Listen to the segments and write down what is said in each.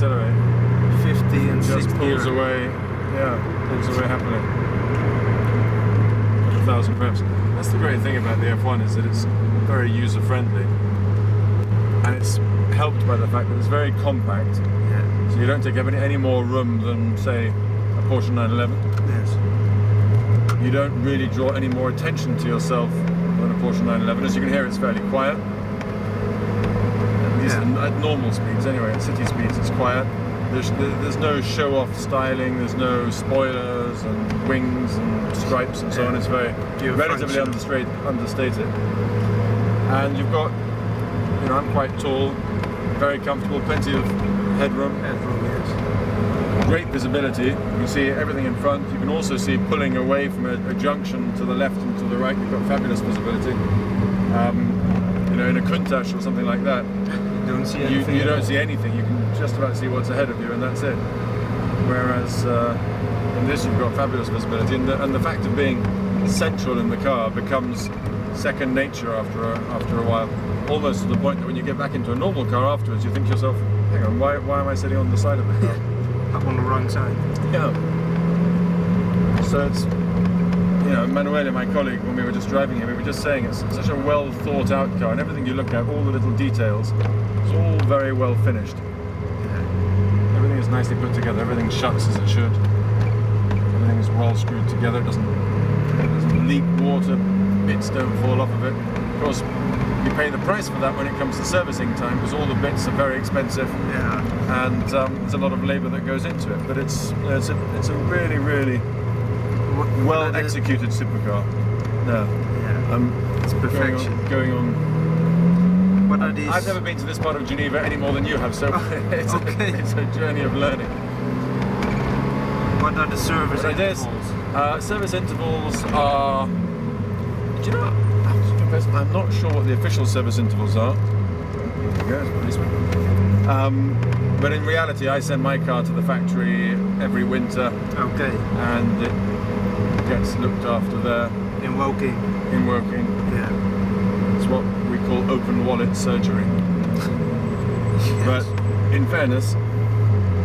accelerate. 50 and Just 60. pulls away. Yeah, pulls away happily. 1,000 revs. That's the great thing about the F1 is that it's very user friendly, and it's helped by the fact that it's very compact. Yeah. So you don't take up any more room than, say, a Porsche 911. Yes. You don't really draw any more attention to yourself than a Porsche 911. As you can hear, it's fairly quiet. At least at normal speeds anyway. At city speeds it's quiet. There's no show-off styling, there's no spoilers and wings and stripes and so on. It's very relatively understated. And you've got, you know, I'm quite tall, very comfortable, plenty of headroom. Headroom, yes. Great visibility. You can see everything in front. You can also see pulling away from a junction to the left and to the right. You've got fabulous visibility. You know, in a Countach or something like that, You don't see anything. you don't see anything. You can just about see what's ahead of you, and that's it. Whereas in this, you've got fabulous visibility, and the fact of being central in the car becomes second nature after a while. Almost to the point that when you get back into a normal car afterwards, you think to yourself, hang on, why am I sitting on the side of the car? I'm on the wrong side. Yeah. So it's, you know, Manuel, my colleague, when we were just driving here, we were just saying it's such a well thought out car, and everything you look at, all the little details, it's all very well finished. Yeah. Everything is nicely put together, everything shuts as it should. Everything is well screwed together, it doesn't leak water, bits don't fall off of it. Of course, you pay the price for that when it comes to servicing time, because all the bits are very expensive. Yeah. And there's a lot of labour that goes into it, but it's a really, really well executed supercar. No, Yeah. It's perfection. Going on. What are these? I've never been to this part of Geneva any more than you have, so it's a journey of learning. What are the service intervals? Service intervals are. Do you know? I have to confess, I'm not sure what the official service intervals are. Yes, policeman. But in reality, I send my car to the factory every winter. Okay. And it gets looked after there. In Woking. In Woking. Yeah. It's what we call open wallet surgery. Yes. But in fairness,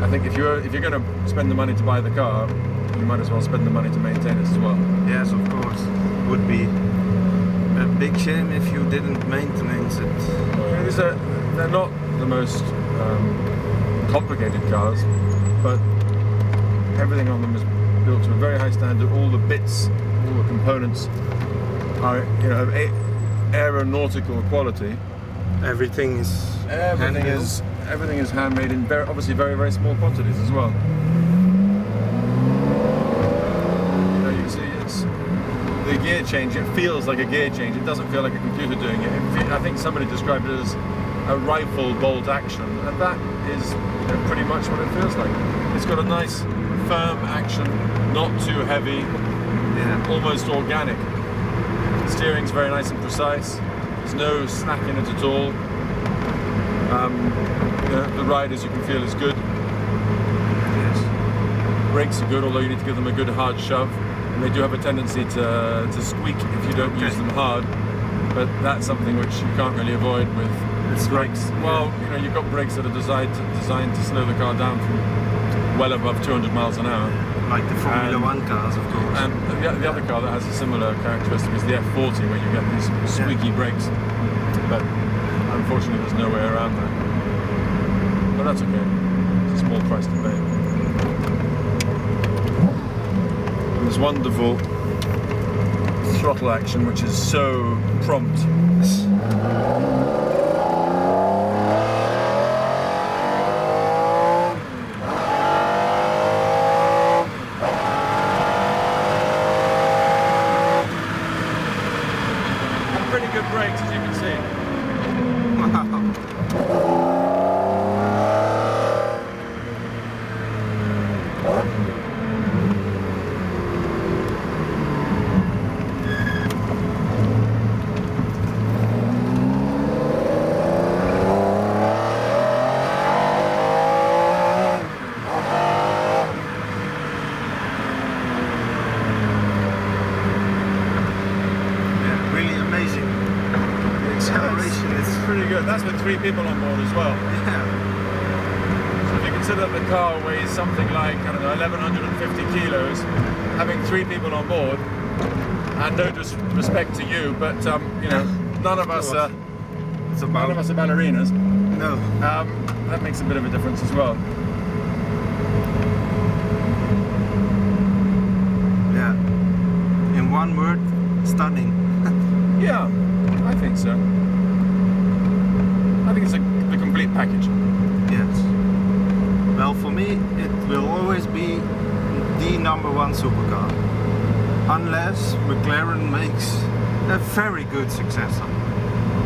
I think if you're going to spend the money to buy the car, you might as well spend the money to maintain it as well. Yes, of course. Would be a big shame if you didn't maintain it. They're not the most complicated cars, but everything on them is built to a very high standard. All the bits, all the components are, you know, of aeronautical quality. Everything is handmade in obviously very, very small quantities as well. You know, you can see it's the gear change. It feels like a gear change. It doesn't feel like a computer doing it. I think somebody described it as a rifle bolt action, and that is, you know, pretty much what it feels like. It's got a nice firm action, not too heavy, almost organic. The steering's very nice and precise. There's no slack in it at all. You know, the ride, as you can feel, is good. Yes. Brakes are good, although you need to give them a good hard shove. And they do have a tendency to squeak if you don't use them hard. But that's something which you can't really avoid with brakes. Well, you know, you've got brakes that are designed to slow the car down from well above 200 miles an hour. Like the Formula 1 cars, of course. And the other car that has a similar characteristic is the F40, where you get these squeaky brakes. But unfortunately, there's no way around that. But that's okay. It's a small price to pay. And this wonderful throttle action, which is so prompt. Pretty good brakes, as you can see. That's with 3 people on board as well. Yeah. So if you can consider the car weighs something like, I don't know, 1,150 kilos, having 3 people on board, and no disrespect to you, but you know, none of us are ballerinas. No. That makes a bit of a difference as well. Yeah. In one word, stunning. Yeah, I think so. I think it's the complete package. Yes. Well, for me, it will always be the #1 supercar. Unless McLaren makes a very good successor.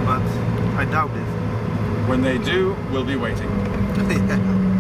But I doubt it. When they do, we'll be waiting. Yeah.